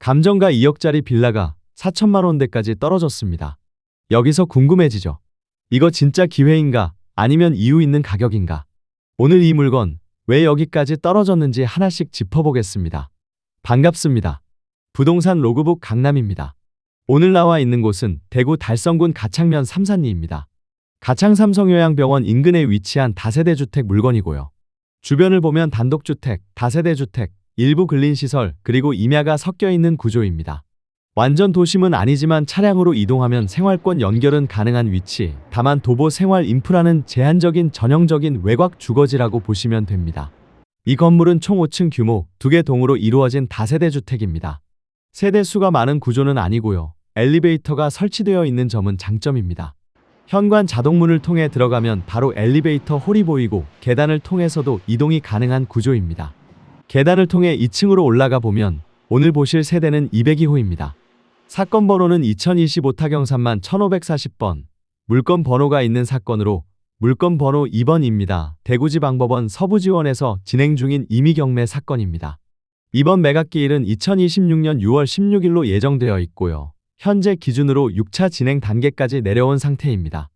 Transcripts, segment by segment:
감정가 2억짜리 빌라가 4천만 원대까지 떨어졌습니다. 여기서 궁금해지죠. 이거 진짜 기회인가? 아니면 이유 있는 가격인가? 오늘 이 물건 왜 여기까지 떨어졌는지 하나씩 짚어보겠습니다. 반갑습니다. 부동산 로그북 강남입니다. 오늘 나와 있는 곳은 대구 달성군 가창면 삼산리입니다. 가창 삼성요양병원 인근에 위치한 다세대 주택 물건이고요. 주변을 보면 단독주택, 다세대 주택, 일부 근린시설, 그리고 임야가 섞여 있는 구조입니다. 완전 도심은 아니지만 차량으로 이동하면 생활권 연결은 가능한 위치, 다만 도보 생활 인프라는 제한적인 전형적인 외곽 주거지라고 보시면 됩니다. 이 건물은 총 5층 규모, 2개 동으로 이루어진 다세대 주택입니다. 세대 수가 많은 구조는 아니고요. 엘리베이터가 설치되어 있는 점은 장점입니다. 현관 자동문을 통해 들어가면 바로 엘리베이터 홀이 보이고 계단을 통해서도 이동이 가능한 구조입니다. 계단을 통해 2층으로 올라가 보면 오늘 보실 세대는 202호입니다. 사건 번호는 2025 타경산만 1540번, 물건 번호가 있는 사건으로 물건 번호 2번입니다. 대구지방법원 서부지원에서 진행 중인 임의경매 사건입니다. 이번 매각기일은 2026년 6월 16일로 예정되어 있고요. 현재 기준으로 6차 진행 단계까지 내려온 상태입니다.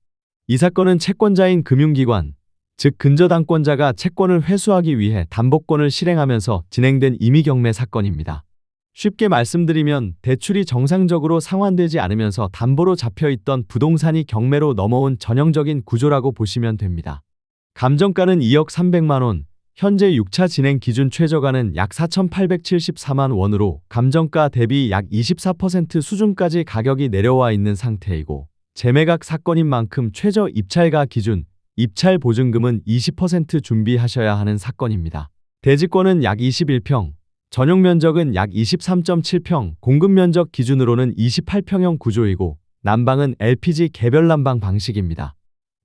이 사건은 채권자인 금융기관, 즉 근저당권자가 채권을 회수하기 위해 담보권을 실행하면서 진행된 임의경매 사건입니다. 쉽게 말씀드리면 대출이 정상적으로 상환되지 않으면서 담보로 잡혀있던 부동산이 경매로 넘어온 전형적인 구조라고 보시면 됩니다. 감정가는 2억 300만 원, 현재 6차 진행 기준 최저가는 약 4,874만 원으로 감정가 대비 약 24% 수준까지 가격이 내려와 있는 상태이고, 재매각 사건인 만큼 최저 입찰가 기준, 입찰 보증금은 20% 준비하셔야 하는 사건입니다. 대지권은 약 21평, 전용 면적은 약 23.7평, 공급 면적 기준으로는 28평형 구조이고 난방은 LPG 개별 난방 방식입니다.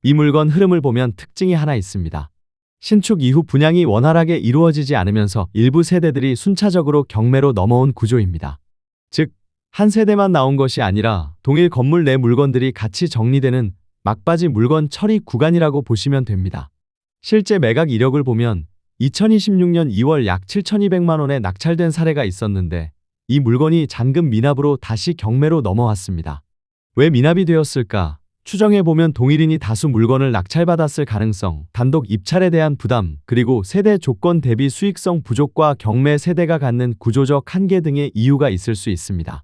이 물건 흐름을 보면 특징이 하나 있습니다. 신축 이후 분양이 원활하게 이루어지지 않으면서 일부 세대들이 순차적으로 경매로 넘어온 구조입니다. 즉, 한 세대만 나온 것이 아니라 동일 건물 내 물건들이 같이 정리되는 막바지 물건 처리 구간이라고 보시면 됩니다. 실제 매각 이력을 보면 2026년 2월 약 7,200만 원에 낙찰된 사례가 있었는데 이 물건이 잔금 미납으로 다시 경매로 넘어왔습니다. 왜 미납이 되었을까? 추정해보면 동일인이 다수 물건을 낙찰받았을 가능성, 단독 입찰에 대한 부담, 그리고 세대 조건 대비 수익성 부족과 경매 세대가 갖는 구조적 한계 등의 이유가 있을 수 있습니다.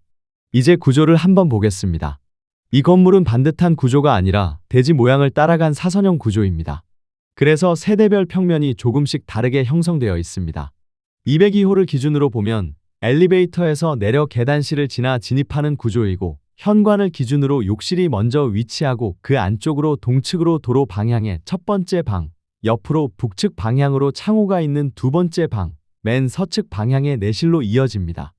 이제 구조를 한번 보겠습니다. 이 건물은 반듯한 구조가 아니라 대지 모양을 따라간 사선형 구조입니다. 그래서 세대별 평면이 조금씩 다르게 형성되어 있습니다. 202호를 기준으로 보면 엘리베이터에서 내려 계단실을 지나 진입하는 구조이고, 현관을 기준으로 욕실이 먼저 위치하고 그 안쪽으로 동측으로 도로 방향의 첫 번째 방, 옆으로 북측 방향으로 창호가 있는 두 번째 방, 맨 서측 방향의 내실로 이어집니다.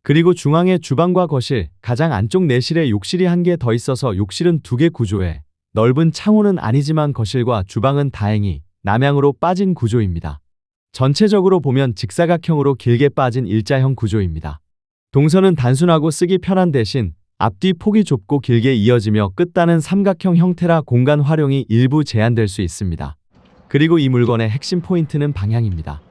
그리고 중앙에 주방과 거실, 가장 안쪽 내실에 욕실이 한 개 더 있어서 욕실은 2개 구조에 넓은 창호는 아니지만 거실과 주방은 다행히 남향으로 빠진 구조입니다. 전체적으로 보면 직사각형으로 길게 빠진 일자형 구조입니다. 동선은 단순하고 쓰기 편한 대신 앞뒤 폭이 좁고 길게 이어지며 끝단은 삼각형 형태라 공간 활용이 일부 제한될 수 있습니다. 그리고 이 물건의 핵심 포인트는 방향입니다.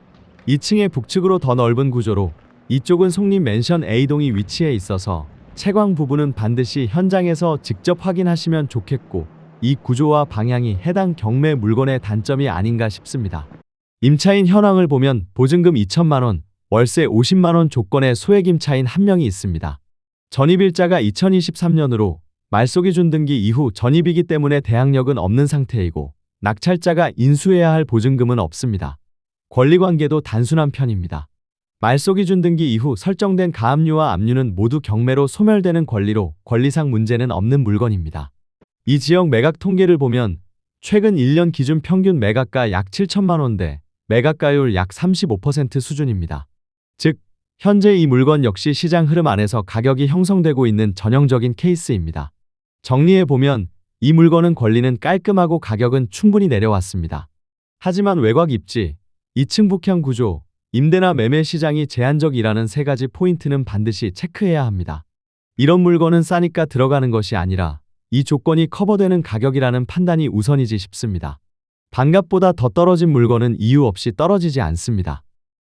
2층의 북측으로 더 넓은 구조로 이쪽은 송림 맨션 A동이 위치해 있어서 채광 부분은 반드시 현장에서 직접 확인하시면 좋겠고, 이 구조와 방향이 해당 경매 물건의 단점이 아닌가 싶습니다. 임차인 현황을 보면 보증금 2천만 원, 월세 50만 원 조건의 소액 임차인 한 명이 있습니다. 전입일자가 2023년으로 말소기 준등기 이후 전입이기 때문에 대항력은 없는 상태이고, 낙찰자가 인수해야 할 보증금은 없습니다. 권리관계도 단순한 편입니다. 말소기 준등기 이후 설정된 가압류와 압류는 모두 경매로 소멸되는 권리로 권리상 문제는 없는 물건입니다. 이 지역 매각 통계를 보면 최근 1년 기준 평균 매각가 약 7천만 원대, 매각가율 약 35% 수준입니다. 즉, 현재 이 물건 역시 시장 흐름 안에서 가격이 형성되고 있는 전형적인 케이스입니다. 정리해보면 이 물건은 권리는 깔끔하고 가격은 충분히 내려왔습니다. 하지만 외곽 입지, 2층 북향 구조, 임대나 매매 시장이 제한적이라는 세 가지 포인트는 반드시 체크해야 합니다. 이런 물건은 싸니까 들어가는 것이 아니라 이 조건이 커버되는 가격이라는 판단이 우선이지 싶습니다. 반값보다 더 떨어진 물건은 이유 없이 떨어지지 않습니다.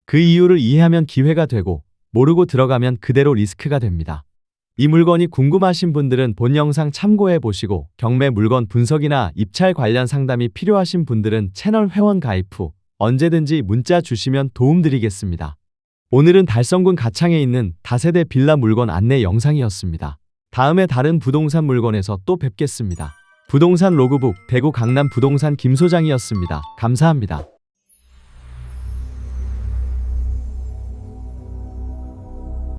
그 이유를 이해하면 기회가 되고 모르고 들어가면 그대로 리스크가 됩니다. 이 물건이 궁금하신 분들은 본 영상 참고해 보시고 경매 물건 분석이나 입찰 관련 상담이 필요하신 분들은 채널 회원 가입 후 언제든지 문자 주시면 도움드리겠습니다. 오늘은 달성군 가창에 있는 다세대 빌라 물건 안내 영상이었습니다. 다음에 다른 부동산 물건에서 또 뵙겠습니다. 부동산 로그북 대구 강남 부동산 김 소장이었습니다. 감사합니다.